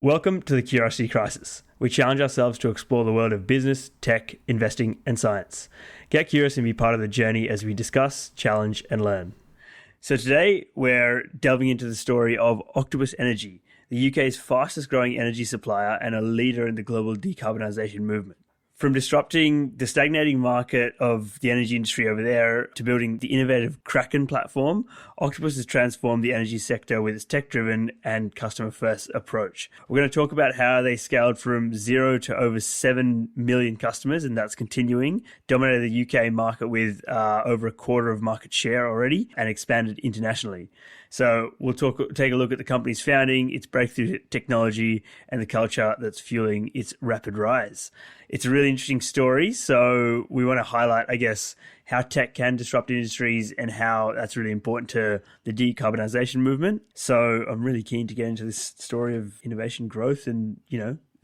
Welcome to the Curiosity Crisis. We challenge ourselves to explore the world of business, tech, investing, and science. Get curious and be part of the journey as we discuss, challenge, and learn. So today we're delving into the story of Octopus Energy, the UK's fastest growing energy supplier and a leader in the global decarbonization movement. From disrupting the stagnating market of the energy industry over there to building the innovative Kraken platform, Octopus has transformed the energy sector with its tech-driven and customer-first approach. We're going to talk about how they scaled from 0 to over 7 million customers, and that's continuing, dominated the UK market with over a quarter of market share already, and expanded internationally. So we'll take a look at the company's founding, its breakthrough technology, and the culture that's fueling its rapid rise. It's a really interesting story, so we want to highlight, I guess, how tech can disrupt industries and how that's really important to the decarbonization movement. So I'm really keen to get into this story of innovation growth and,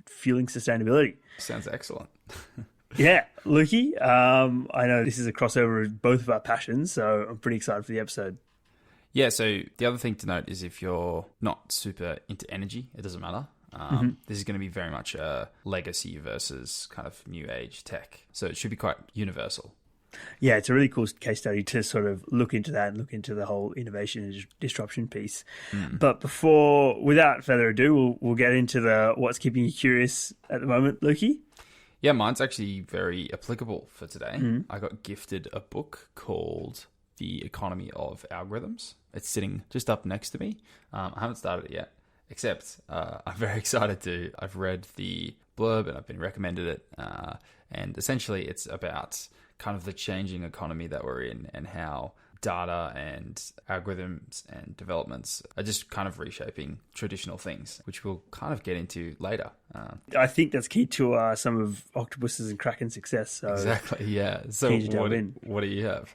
fueling sustainability. Sounds excellent. Yeah, Lukey, I know this is a crossover of both of our passions, so I'm pretty excited for the episode. Yeah, so the other thing to note is if you're not super into energy, it doesn't matter. This is going to be very much a legacy versus kind of new age tech. So it should be quite universal. Yeah, it's a really cool case study to sort of look into that and look into the whole innovation and disruption piece. But without further ado, we'll get into the what's keeping you curious at the moment, Lukey. Yeah, mine's actually very applicable for today. I got gifted a book called The Economy of Algorithms. It's sitting just up next to me. I haven't started it yet, except I'm very excited to. I've read the blurb and I've been recommended it. And essentially it's about kind of the changing economy that we're in and how data and algorithms and developments are just kind of reshaping traditional things, which we'll kind of get into later. I think that's key to some of Octopus's and Kraken's success. So exactly, yeah. So what do you have?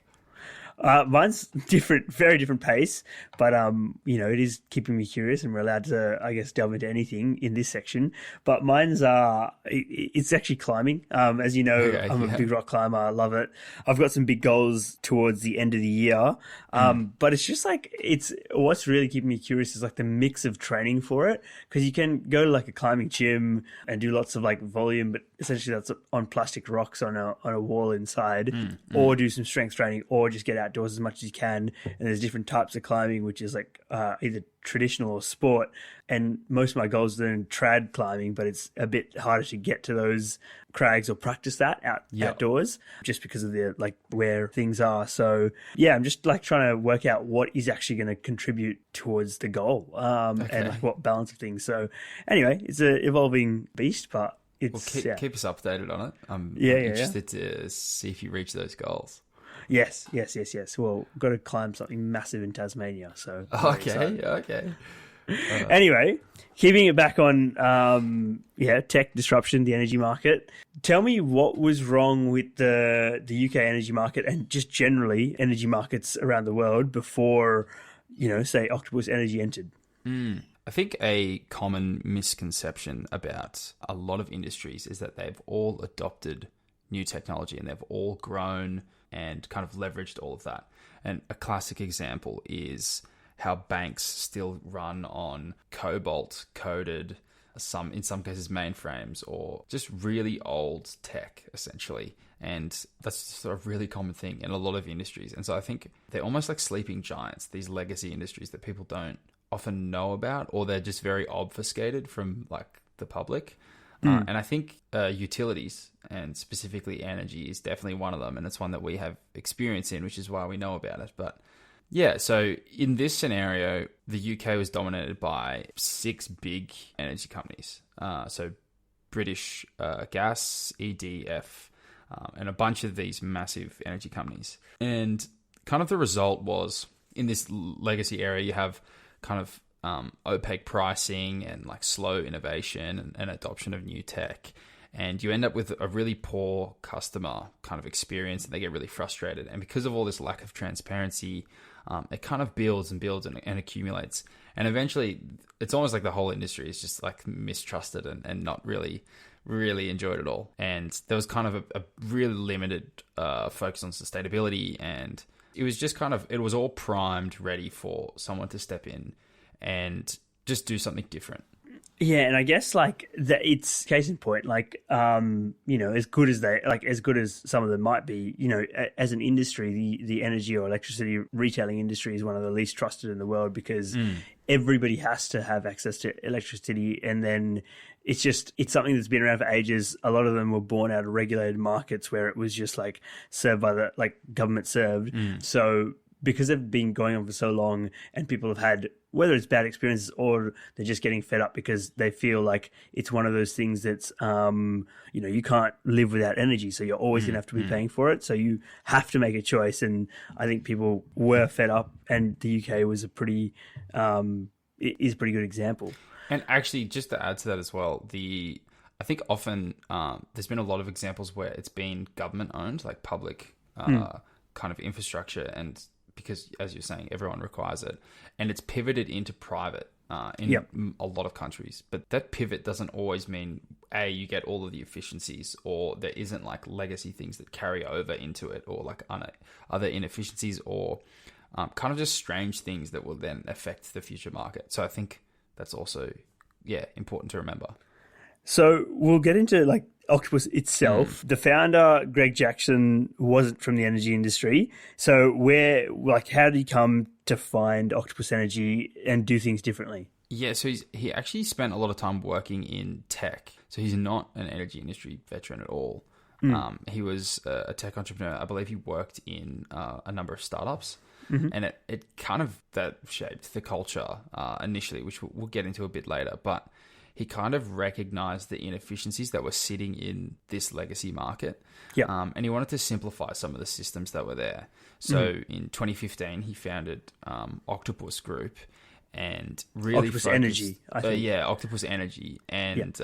Mine's different, very different pace, but it is keeping me curious, and we're allowed to, I guess, delve into anything in this section. But mine's it's actually climbing. As you know, okay, I'm a big rock climber. I love it. I've got some big goals towards the end of the year, but it's just like what's really keeping me curious is like the mix of training for it, because you can go to like a climbing gym and do lots of like volume, but essentially that's on plastic rocks on a wall inside, or do some strength training, or just get outdoors as much as you can. And there's different types of climbing, which is like either traditional or sport. And most of my goals are in trad climbing, but it's a bit harder to get to those crags or practice that outdoors just because of the like where things are. So yeah, I'm just like trying to work out what is actually going to contribute towards the goal, and like what balance of things. So anyway, it's an evolving beast, but keep us updated on it. I'm interested to see if you reach those goals. Yes. Well, we've got to climb something massive in Tasmania. So okay. Anyway, keeping it back on tech disruption, the energy market. Tell me what was wrong with the UK energy market and just generally energy markets around the world before, say Octopus Energy entered. I think a common misconception about a lot of industries is that they've all adopted new technology and they've all grown and kind of leveraged all of that. And a classic example is how banks still run on COBOL coded, in some cases mainframes, or just really old tech essentially. And that's sort of really common thing in a lot of industries. And so I think they're almost like sleeping giants, these legacy industries that people don't often know about, or they're just very obfuscated from like the public. And I think utilities and specifically energy is definitely one of them. And it's one that we have experience in, which is why we know about it. But yeah, so in this scenario, the UK was dominated by 6 big energy companies. So British Gas, EDF, and a bunch of these massive energy companies. And kind of the result was in this legacy area, you have kind of opaque pricing and like slow innovation and adoption of new tech. And you end up with a really poor customer kind of experience and they get really frustrated. And because of all this lack of transparency, it kind of builds and accumulates. And eventually it's almost like the whole industry is just like mistrusted and not really enjoyed it all. And there was kind of a really limited focus on sustainability, and it was just it was all primed, ready for someone to step in and just do something different. Yeah, and I guess like that it's case in point, like as good as as good as some of them might be, as an industry, the energy or electricity retailing industry is one of the least trusted in the world because everybody has to have access to electricity, and then it's something that's been around for ages. A lot of them were born out of regulated markets where it was just like served by the government served. So because they've been going on for so long and people have had, whether it's bad experiences or they're just getting fed up because they feel like it's one of those things that's, you can't live without energy. So you're always going to have to be paying for it. So you have to make a choice. And I think people were fed up, and the UK was is a pretty good example. And actually, just to add to that as well, I think often there's been a lot of examples where it's been government owned, like public kind of infrastructure, and because, as you're saying, everyone requires it, and it's pivoted into private in a lot of countries. But that pivot doesn't always mean you get all of the efficiencies, or there isn't like legacy things that carry over into it, or like other inefficiencies, or kind of just strange things that will then affect the future market. So I think that's also important to remember. So we'll get into like Octopus itself. The founder, Greg Jackson, wasn't from the energy industry. So how did he come to find Octopus Energy and do things differently? Yeah, so he actually spent a lot of time working in tech. So he's not an energy industry veteran at all. He was a tech entrepreneur. I believe he worked in a number of startups. And it kind of that shaped the culture initially, which we'll get into a bit later. But he kind of recognized the inefficiencies that were sitting in this legacy market. And he wanted to simplify some of the systems that were there. So in 2015, he founded Octopus Group and really Octopus Energy, I think. Octopus Energy. And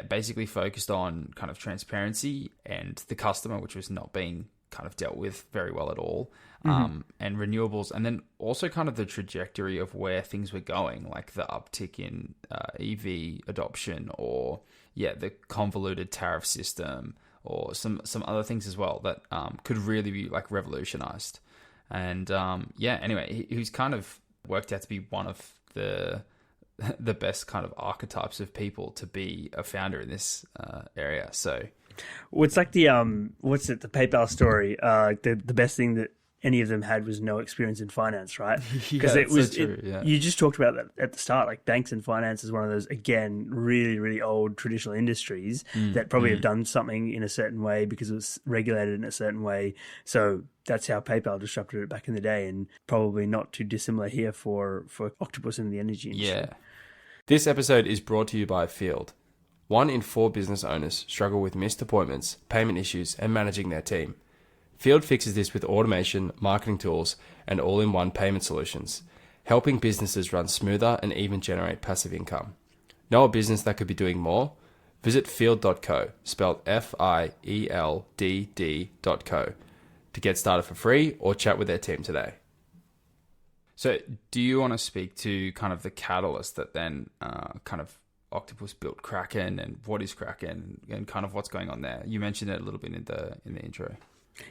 basically focused on kind of transparency and the customer, which was not being kind of dealt with very well at all. And renewables, and then also kind of the trajectory of where things were going, like the uptick in EV adoption, or the convoluted tariff system, or some other things as well that could really be like revolutionized. And anyway, he was kind of worked out to be one of the best kind of archetypes of people to be a founder in this area. So well, it's like the the PayPal story. The best thing that any of them had was no experience in finance, right? Because you just talked about that at the start. Like banks and finance is one of those, again, really, really old traditional industries that probably have done something in a certain way because it was regulated in a certain way. So that's how PayPal disrupted it back in the day, and probably not too dissimilar here for Octopus in the energy industry. Yeah. This episode is brought to you by Field. 1 in 4 business owners struggle with missed appointments, payment issues, and managing their team. Field fixes this with automation, marketing tools, and all-in-one payment solutions, helping businesses run smoother and even generate passive income. Know a business that could be doing more? Visit field.co, spelled FIELDD.co, to get started for free or chat with their team today. So do you want to speak to kind of the catalyst that then kind of Octopus built Kraken, and what is Kraken and kind of what's going on there? You mentioned it a little bit in the intro.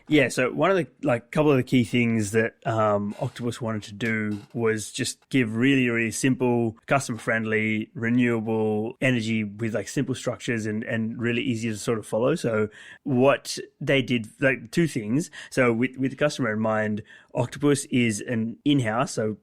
Yeah, so one of the couple of the key things that Octopus wanted to do was just give really, really simple, customer-friendly, renewable energy with like simple structures and really easy to sort of follow. So what they did, like 2 things. So with the customer in mind, Octopus is an in-house, so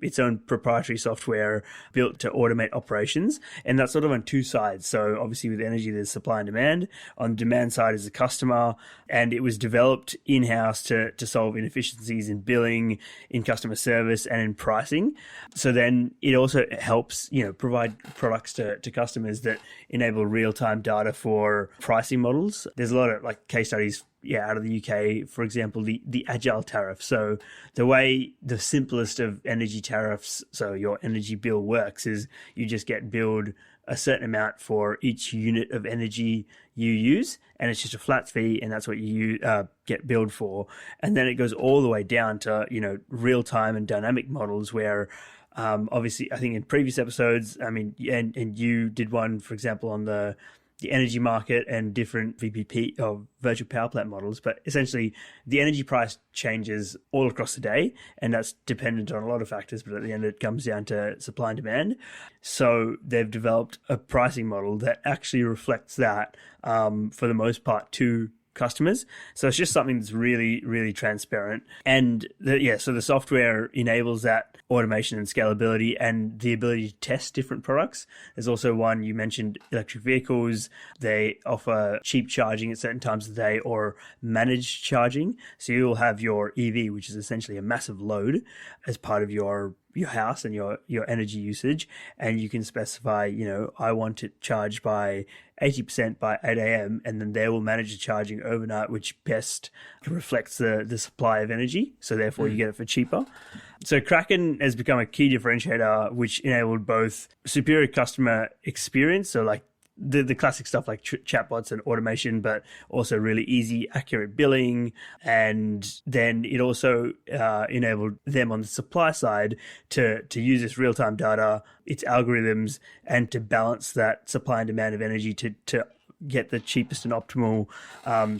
its own proprietary software built to automate operations, and that's sort of on 2 sides. So obviously with energy, there's supply and demand. On the demand side is the customer, and it was developed in-house to solve inefficiencies in billing, in customer service, and in pricing. So then it also helps, provide products to customers that enable real-time data for pricing models. There's a lot of like case studies out of the UK, for example, the agile tariff. So the simplest of energy tariffs, so your energy bill works, is you just get billed a certain amount for each unit of energy you use, and it's just a flat fee, and that's what you get billed for. And then it goes all the way down to real-time and dynamic models where obviously, I think in previous episodes, I mean, and you did one, for example, on the the energy market and different VPP or virtual power plant models, but essentially the energy price changes all across the day, and that's dependent on a lot of factors, but at the end it comes down to supply and demand. So they've developed a pricing model that actually reflects that for the most part to customers. So it's just something that's really, really transparent. And so the software enables that automation and scalability and the ability to test different products. There's also one, you mentioned electric vehicles. They offer cheap charging at certain times of the day or managed charging. So you'll have your EV, which is essentially a massive load as part of your house and your energy usage, and you can specify, I want it charged by 80% by 8 a.m. and then they will manage the charging overnight, which best reflects the supply of energy. So therefore you get it for cheaper. So Kraken has become a key differentiator, which enabled both superior customer experience, so like the classic stuff like chatbots and automation, but also really easy, accurate billing. And then it also enabled them on the supply side to use this real-time data, its algorithms, and to balance that supply and demand of energy to get the cheapest and optimal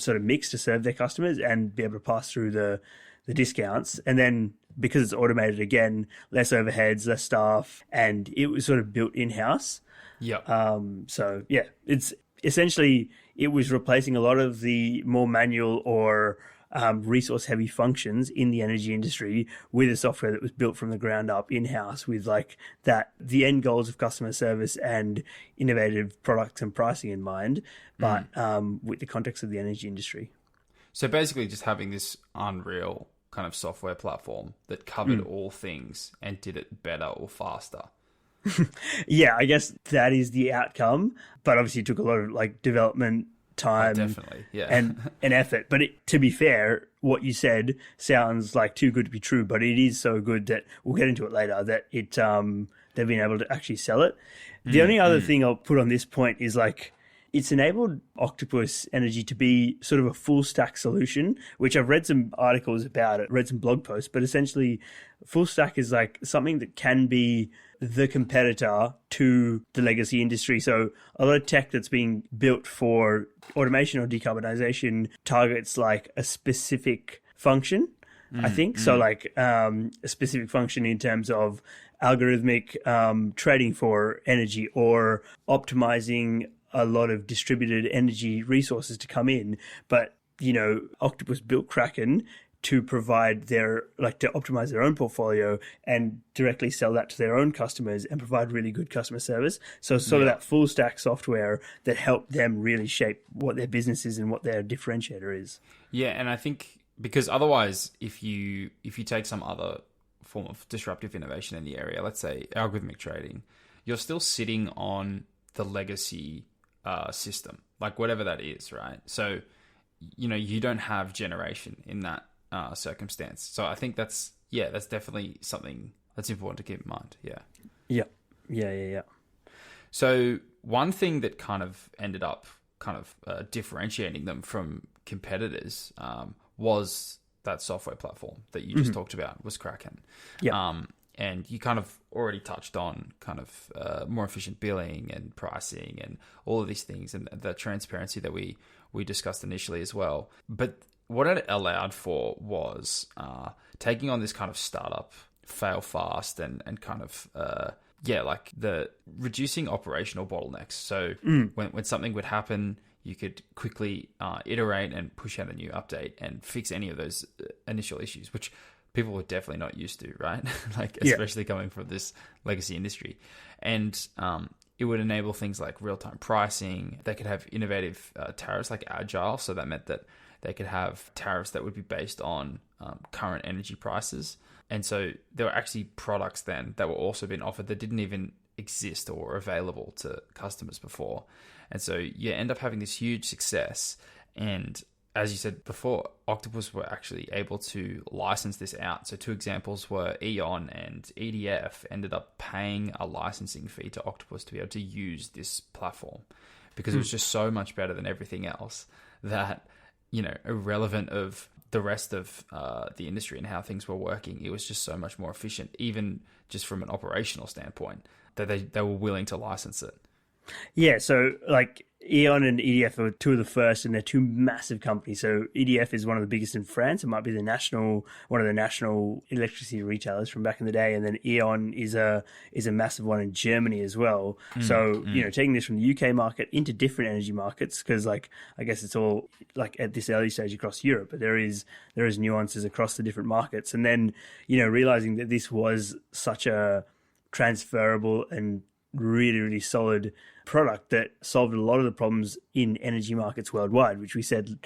sort of mix to serve their customers and be able to pass through the discounts. And then because it's automated, again, less overheads, less staff, and it was sort of built in-house. Yeah. It's essentially, it was replacing a lot of the more manual or resource heavy functions in the energy industry with a software that was built from the ground up in-house with the end goals of customer service and innovative products and pricing in mind, but with the context of the energy industry. So basically just having this unreal kind of software platform that covered all things and did it better or faster. Yeah, I guess that is the outcome, but obviously it took a lot of development time definitely, yeah. and effort. But to be fair, what you said sounds like too good to be true, but it is so good that we'll get into it later that they've been able to actually sell it. The only other thing I'll put on this point is it's enabled Octopus Energy to be sort of a full stack solution, which I've read some articles about it, read some blog posts, but essentially full stack is something that can be the competitor to the legacy industry. So a lot of tech that's being built for automation or decarbonization targets a specific function, I think. So a specific function in terms of algorithmic trading for energy or optimizing a lot of distributed energy resources to come in. But, Octopus built Kraken to provide to optimize their own portfolio and directly sell that to their own customers and provide really good customer service. So it's sort of that full stack software that helped them really shape what their business is and what their differentiator is. Yeah. And I think because otherwise, if you take some other form of disruptive innovation in the area, let's say algorithmic trading, you're still sitting on the legacy system, whatever that is, right? So, you don't have generation in that circumstance. So I think that's definitely something that's important to keep in mind. Yeah. So one thing that kind of ended up differentiating them from competitors was that software platform that you just talked about, was Kraken. Yeah. And you kind of already touched on more efficient billing and pricing and all of these things and the transparency that we discussed initially as well. But what it allowed for was taking on this kind of startup, fail fast and the reducing operational bottlenecks. So when something would happen, you could quickly iterate and push out a new update and fix any of those initial issues, which people were definitely not used to, right? Especially coming from this legacy industry. And it would enable things like real-time pricing. They could have innovative tariffs like Agile. So that meant that they could have tariffs that would be based on current energy prices. And so there were actually products then that were also being offered that didn't even exist or were available to customers before. And so you end up having this huge success. And as you said before, Octopus were actually able to license this out. So two examples were Eon and EDF ended up paying a licensing fee to Octopus to be able to use this platform because it was just so much better than everything else that, irrelevant of the rest of the industry and how things were working, it was just so much more efficient, even just from an operational standpoint, that they were willing to license it. Yeah, so like Eon and EDF are two of the first, and they're two massive companies. So EDF is one of the biggest in France. It might be one of the national electricity retailers from back in the day, and then Eon is a massive one in Germany as well. So taking this from the UK market into different energy markets, because like I guess it's all like at this early stage across Europe, but there is nuances across the different markets, and then realizing that this was such a transferable and really, really solid product that solved a lot of the problems in energy markets worldwide, which we said,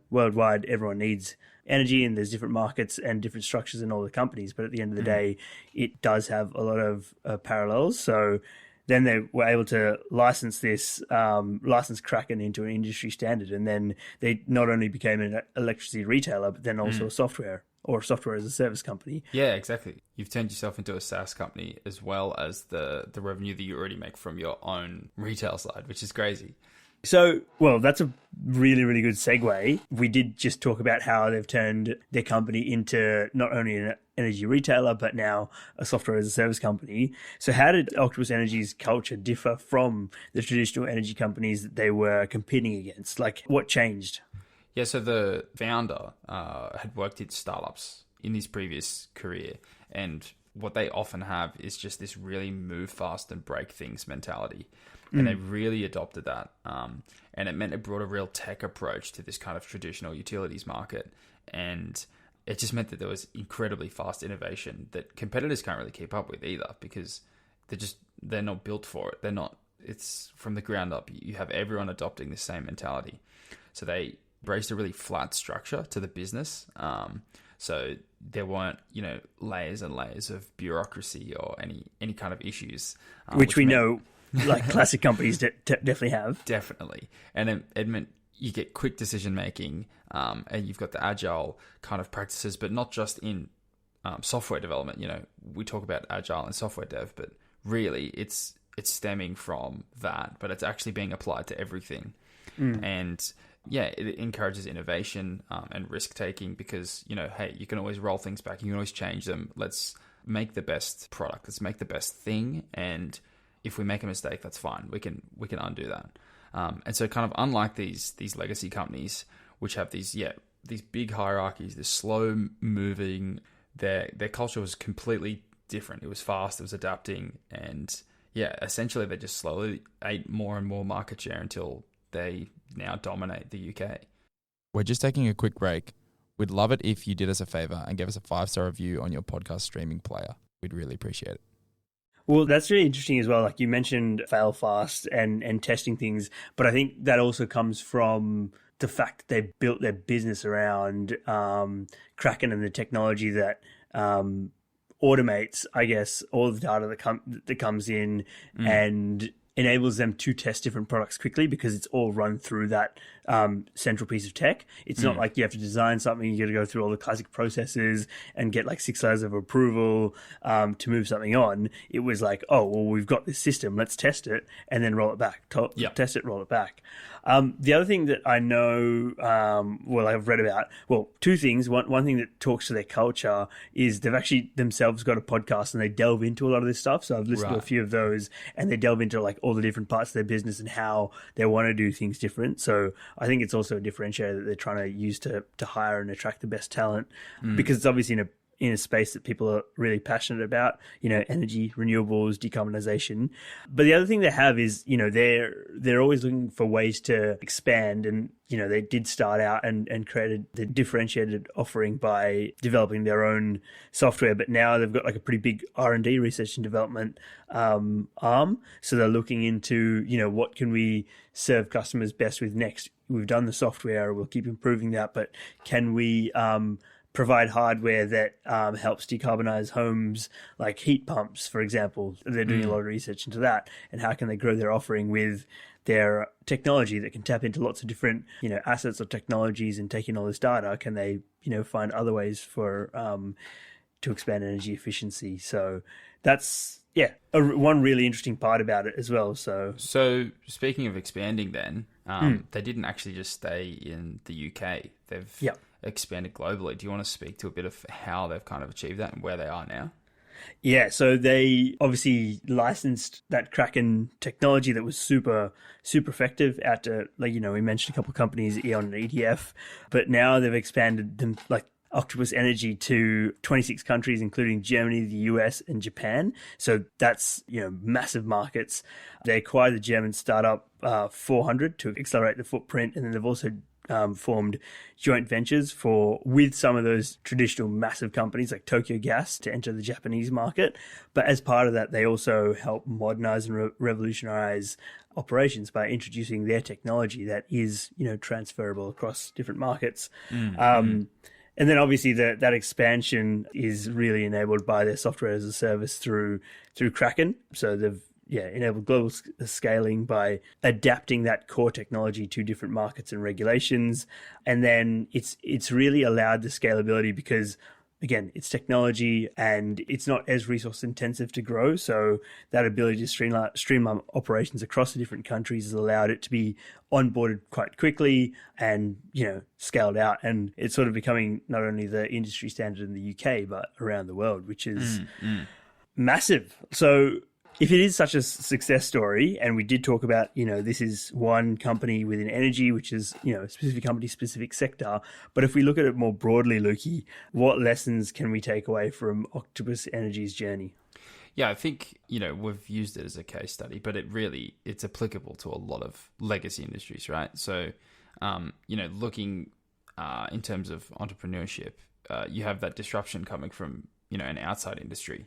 worldwide, everyone needs energy and there's different markets and different structures in all the companies. But at the end of the day, it does have a lot of parallels. So then they were able to license Kraken into an industry standard. And then they not only became an electricity retailer, but then also a software as a service company. Yeah, exactly. You've turned yourself into a SaaS company as well as the revenue that you already make from your own retail side, which is crazy. So, well, that's a really, really good segue. We did just talk about how they've turned their company into not only an energy retailer, but now a software as a service company. So how did Octopus Energy's culture differ from the traditional energy companies that they were competing against? Like, what changed? Yeah, so the founder had worked in startups in his previous career, and what they often have is just this really move fast and break things mentality. And they really adopted that. And it meant it brought a real tech approach to this kind of traditional utilities market. And it just meant that there was incredibly fast innovation that competitors can't really keep up with either, because they're not built for it. It's from the ground up. You have everyone adopting the same mentality. So they embraced a really flat structure to the business. So there weren't, layers and layers of bureaucracy or any kind of issues. Which we know, like classic companies definitely have. Definitely. And it meant you get quick decision making, and you've got the agile kind of practices, but not just in software development. We talk about agile and software dev, but really it's stemming from that, but it's actually being applied to everything. And yeah, it encourages innovation and risk taking, because hey, you can always roll things back, you can always change them. Let's make the best product, let's make the best thing, and if we make a mistake, that's fine. We can undo that. And so, kind of unlike these legacy companies, which have these big hierarchies, this slow moving, their culture was completely different. It was fast, it was adapting, and yeah, essentially they just slowly ate more and more market share until they now dominate the UK. We're just taking a quick break. We'd love it if you did us a favor and gave us a 5-star review on your podcast streaming player. We'd really appreciate it. Well, that's really interesting as well. Like you mentioned, fail fast and testing things, but I think that also comes from the fact that they built their business around Kraken and the technology that automates, I guess, all the data that comes in and enables them to test different products quickly, because it's all run through that central piece of tech. It's not like you have to design something, you got to go through all the classic processes and get like 6 layers of approval to move something on. It was like, oh, well, we've got this system, let's test it and then roll it back. Test it, roll it back. The other thing that I know, I've read about, two things. One thing that talks to their culture is they've actually themselves got a podcast and they delve into a lot of this stuff. So I've listened to a few of those, and they delve into like all the different parts of their business and how they want to do things different. So I think it's also a differentiator that they're trying to use to hire and attract the best talent, because it's obviously in a space that people are really passionate about, energy, renewables, decarbonization. But the other thing they have is, they're always looking for ways to expand. And, they did start out and created the differentiated offering by developing their own software. But now they've got like a pretty big R&D, research and development arm. So they're looking into, what can we serve customers best with next? We've done the software, we'll keep improving that, but can we provide hardware that helps decarbonize homes, like heat pumps, for example? They're doing a lot of research into that, and how can they grow their offering with their technology that can tap into lots of different, assets or technologies, and taking all this data, can they, find other ways for to expand energy efficiency? So that's one really interesting part about it as well. So speaking of expanding, then they didn't actually just stay in the UK. They've expanded globally. Do you want to speak to a bit of how they've kind of achieved that and where they are now? Yeah, so they obviously licensed that Kraken technology that was super effective out to, like, we mentioned a couple of companies, Eon and EDF, but now they've expanded them, like Octopus Energy, to 26 countries, including Germany, the US, and Japan. So that's, massive markets. They acquired the German startup 400 to accelerate the footprint, and then they've also formed joint ventures with some of those traditional massive companies like Tokyo Gas to enter the Japanese market. But as part of that, they also help modernize and revolutionize operations by introducing their technology that is, transferable across different markets. And then obviously that expansion is really enabled by their software as a service through Kraken. So they've enabled global scaling by adapting that core technology to different markets and regulations. And then it's really allowed the scalability because, again, it's technology and it's not as resource intensive to grow. So that ability to streamline operations across the different countries has allowed it to be onboarded quite quickly and, scaled out. And it's sort of becoming not only the industry standard in the UK, but around the world, which is massive. So if it is such a success story, and we did talk about, this is one company within energy, which is, a specific company, specific sector. But if we look at it more broadly, Lukey, what lessons can we take away from Octopus Energy's journey? Yeah, I think, we've used it as a case study, but it's applicable to a lot of legacy industries, right? So, looking in terms of entrepreneurship, you have that disruption coming from, an outside industry,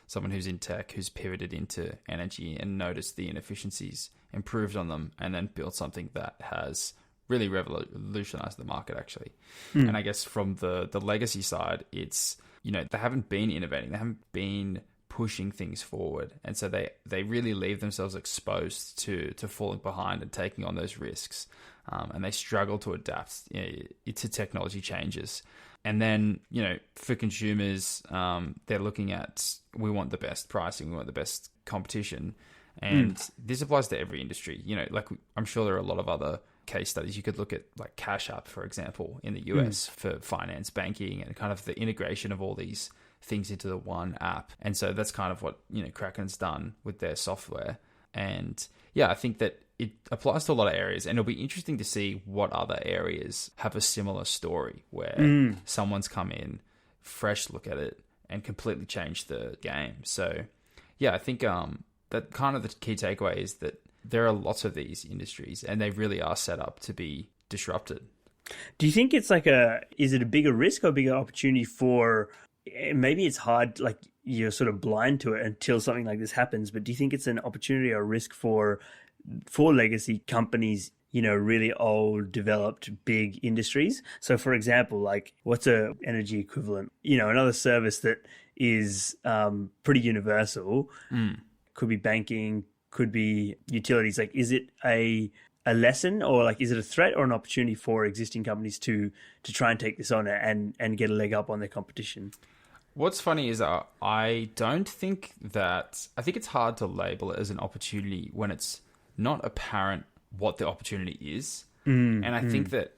someone who's in tech, who's pivoted into energy and noticed the inefficiencies, improved on them, and then built something that has really revolutionized the market, actually. And I guess from the legacy side, it's, they haven't been innovating, they haven't been pushing things forward. And so they really leave themselves exposed to falling behind and taking on those risks. And they struggle to adapt to technology changes. And then, for consumers, they're looking at, we want the best pricing, we want the best competition. And this applies to every industry. Like, I'm sure there are a lot of other case studies. You could look at like Cash App, for example, in the US for finance, banking, and kind of the integration of all these things into the one app. And so that's kind of what, Kraken's done with their software. And yeah, I think that it applies to a lot of areas, and it'll be interesting to see what other areas have a similar story where someone's come in, fresh look at it, and completely changed the game. So yeah, I think that kind of the key takeaway is that there are lots of these industries, and they really are set up to be disrupted. Do you think it's is it a bigger risk or a bigger opportunity for, maybe it's hard, like you're sort of blind to it until something like this happens, but do you think it's an opportunity or a risk for legacy companies, really old, developed, big industries? So for example, like what's a energy equivalent? Another service that is pretty universal, could be banking, could be utilities. Like, is it a lesson, or like, is it a threat or an opportunity for existing companies to try and take this on and get a leg up on their competition? What's funny is I think it's hard to label it as an opportunity when it's not apparent what the opportunity is. And I think that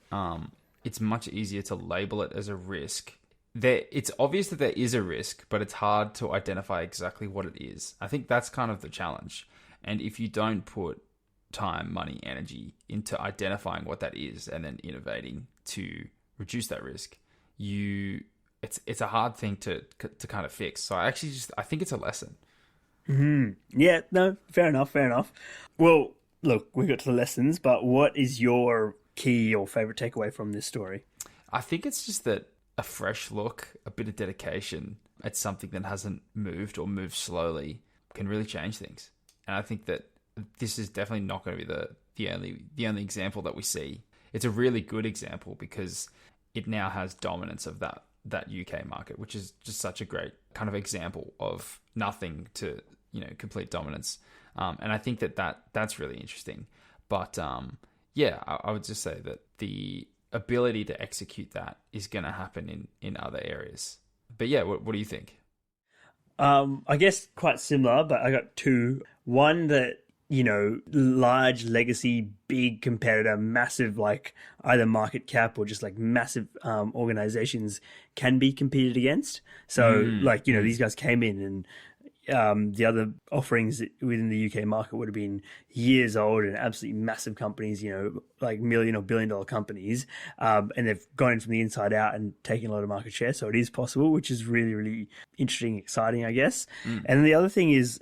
it's much easier to label it as a risk. It's obvious that there is a risk, but it's hard to identify exactly what it is. I think that's kind of the challenge. And if you don't put time, money, energy into identifying what that is and then innovating to reduce that risk, it's a hard thing to kind of fix. So I think it's a lesson. Yeah, no, fair enough. Well, look, we got to the lessons, but what is your key or favorite takeaway from this story? I think it's just that a fresh look, a bit of dedication at something that hasn't moved or moved slowly can really change things. And I think that this is definitely not going to be the only example that we see. It's a really good example because it now has dominance of that UK market, which is just such a great kind of example of nothing to, complete dominance. And I think that's really interesting. But I would just say that the ability to execute that is going to happen in other areas. But yeah, what do you think? I guess quite similar, but I got two. One that, large legacy, big competitor, massive, like either market cap or just like massive organizations can be competed against. So these guys came in and the other offerings within the UK market would have been years old and absolutely massive companies, like million or billion dollar companies. And they've gone in from the inside out and taken a lot of market share. So it is possible, which is really, really interesting, exciting, I guess. And then the other thing is,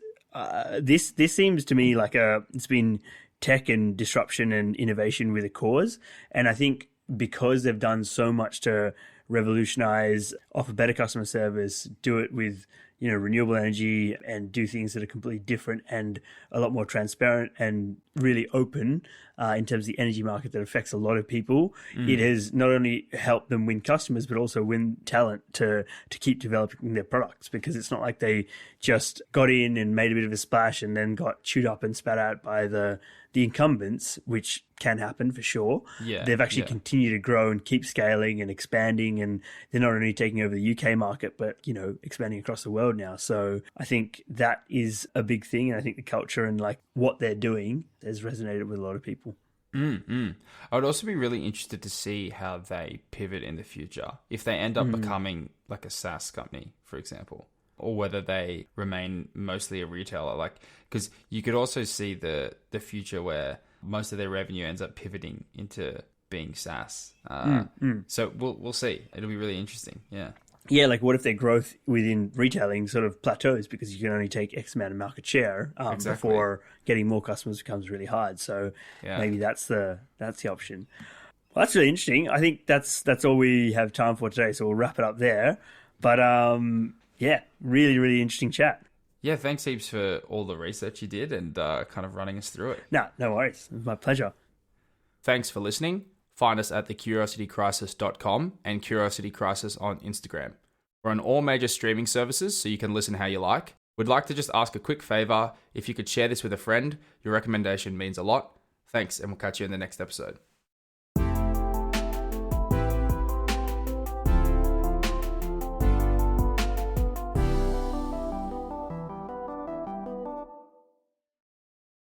this seems to me like it's been tech and disruption and innovation with a cause. And I think because they've done so much to revolutionize, offer better customer service, do it with renewable energy and do things that are completely different and a lot more transparent and really open in terms of the energy market that affects a lot of people. It has not only helped them win customers, but also win talent to keep developing their products, because it's not like they just got in and made a bit of a splash and then got chewed up and spat out by the incumbents, which can happen for sure. They've actually continued to grow and keep scaling and expanding, and they're not only taking over the UK market, but expanding across the world now. So I think that is a big thing, and I think the culture and like what they're doing has resonated with a lot of people. I would also be really interested to see how they pivot in the future, if they end up becoming like a SaaS company, for example, or whether they remain mostly a retailer. Like, because you could also see the future where most of their revenue ends up pivoting into being SaaS. So we'll see. It'll be really interesting. Yeah, like what if their growth within retailing sort of plateaus because you can only take X amount of market share before getting more customers becomes really hard. So maybe that's the option. Well, that's really interesting. I think that's all we have time for today. So we'll wrap it up there. But really, really interesting chat. Yeah, thanks heaps for all the research you did and kind of running us through it. No worries. It was my pleasure. Thanks for listening. Find us at thecuriositycrisis.com and Curiosity Crisis on Instagram. We're on all major streaming services, so you can listen how you like. We'd like to just ask a quick favor. If you could share this with a friend, your recommendation means a lot. Thanks, and we'll catch you in the next episode.